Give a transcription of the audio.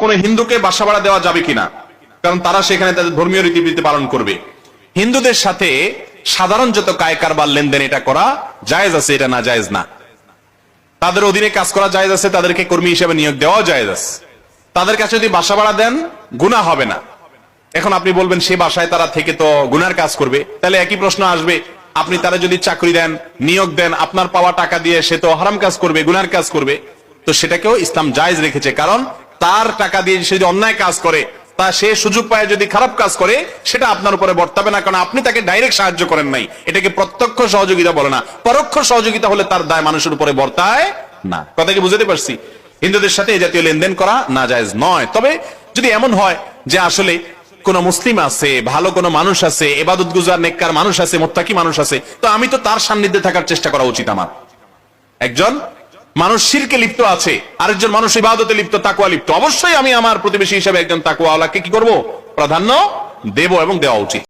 কোন হিন্দুকে বাসা ভাড়া দেওয়া যাবে কিনা, কারণ তারা সেখানে তাদের ধর্মীয় রীতিনীতি পালন করবে। হিন্দুদের সাথে সাধারণ যত কায় কারবার লেনদেন এটা করা জায়েজ আছে, এটা না জায়েজ না। তাদের অধীনে কাজ করা জায়েজ আছে, তাদেরকে কর্মী হিসেবে নিয়োগ দেওয়া জায়েজ আছে। তাদের কাছে যদি বাসা ভাড়া দেন গুনাহ হবে না। এখন আপনি বলবেন সে বাসায় তারা থেকে তো গুনার কাজ করবে, তাহলে একই প্রশ্ন আসবে, আপনি তারা যদি চাকরি দেন, নিয়োগ দেন, আপনার পাওয়া টাকা দিয়ে সে তো হারাম কাজ করবে, গুনার কাজ করবে। তো সেটাকেও ইসলাম জায়েজ রেখেছে, কারণ তার টাকা দিয়ে সে যদি অন্যায় কাজ করে, তা সে সুযোগ পায় যদি খারাপ কাজ করে, সেটা আপনার উপরে বর্তাবে না, কারণ আপনি তাকে ডাইরেক্ট সাহায্য করেন নাই। এটাকে প্রত্যক্ষ সহযোগিতা বলে না, পরোক্ষ সহযোগিতা হলে তার দায় মানুষের উপরে বর্তায় না। কথা কি বুঝতে পারছি? হিন্দুদের সাথে এই জাতীয় লেনদেন করা না জায়েজ নয়। তবে যদি এমন হয় যে আসলে কোন মুসলিম আছে, ভালো কোন মানুষ আছে, ইবাদত গুজার নেককার মানুষ আছে, মুত্তাকি মানুষ আছে, তো আমি তো তার সান্নিধ্যে থাকার চেষ্টা করা উচিত আমার। একজন মানুষ শিরকে লিপ্ত আছে, আরেকজন মানুষ ইবাদতে লিপ্ত, তাকওয়া লিপ্ত, অবশ্যই আমি আমার প্রতিবেশী হিসেবে একজন তাকওয়াওয়ালাকে কি করব? প্রাধান্য দেব এবং দেওয়া উচিত।